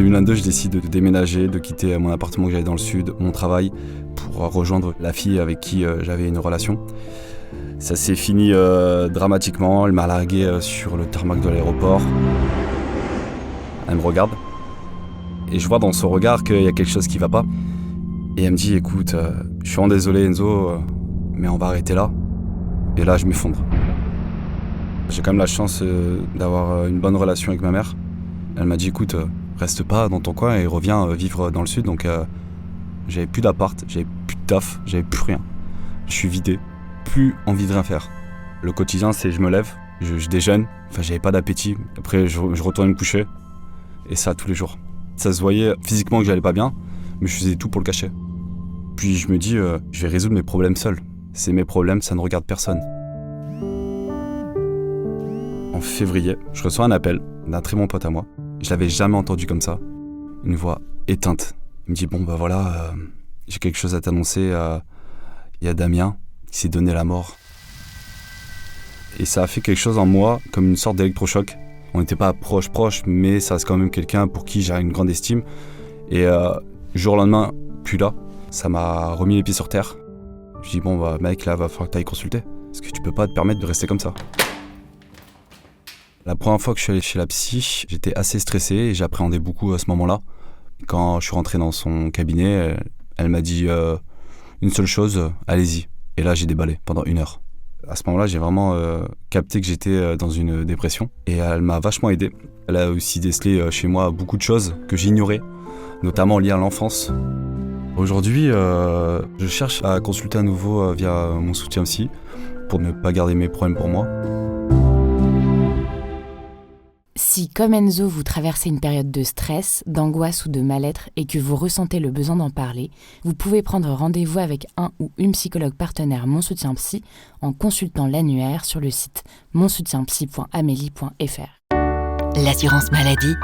2022, je décide de déménager, de quitter mon appartement que j'avais dans le sud, mon travail, pour rejoindre la fille avec qui j'avais une relation. Ça s'est fini dramatiquement. Elle m'a largué sur le tarmac de l'aéroport. Elle me regarde et je vois dans son regard qu'il y a quelque chose qui va pas. Et elle me dit, écoute, je suis vraiment désolé Enzo, mais on va arrêter là. Et là, je m'effondre. J'ai quand même la chance d'avoir une bonne relation avec ma mère. Elle m'a dit, écoute, reste pas dans ton coin et reviens vivre dans le sud. Donc j'avais plus d'appart, j'avais plus de taf, j'avais plus rien. Je suis vidé, plus envie de rien faire. Le quotidien, c'est je me lève, je déjeune, enfin j'avais pas d'appétit. Après je retourne me coucher. Et ça tous les jours. Ça se voyait physiquement que j'allais pas bien, mais je faisais tout pour le cacher. Puis je me dis, je vais résoudre mes problèmes seul. C'est mes problèmes, ça ne regarde personne. En février, je reçois un appel d'un très bon pote à moi. Je l'avais jamais entendu comme ça. Une voix éteinte. Il me dit, bon bah voilà, j'ai quelque chose à t'annoncer. Il y a Damien qui s'est donné la mort. Et ça a fait quelque chose en moi, comme une sorte d'électrochoc. On n'était pas proche, mais ça reste quand même quelqu'un pour qui j'ai une grande estime. Et jour au lendemain, plus là, ça m'a remis les pieds sur terre. Je dis, bon bah mec, là va falloir que tu ailles consulter. Parce que tu peux pas te permettre de rester comme ça. La première fois que je suis allé chez la psy, j'étais assez stressé et j'appréhendais beaucoup à ce moment-là. Quand je suis rentré dans son cabinet, elle m'a dit une seule chose, allez-y. Et là, j'ai déballé pendant 1 heure. À ce moment-là, j'ai vraiment capté que j'étais dans une dépression et elle m'a vachement aidé. Elle a aussi décelé chez moi beaucoup de choses que j'ignorais, notamment liées à l'enfance. Aujourd'hui, je cherche à consulter à nouveau via mon soutien psy pour ne pas garder mes problèmes pour moi. Si, comme Enzo, vous traversez une période de stress, d'angoisse ou de mal-être et que vous ressentez le besoin d'en parler, vous pouvez prendre rendez-vous avec un ou une psychologue partenaire Mon Soutien Psy en consultant l'annuaire sur le site monsoutienpsy.amelie.fr. L'assurance maladie,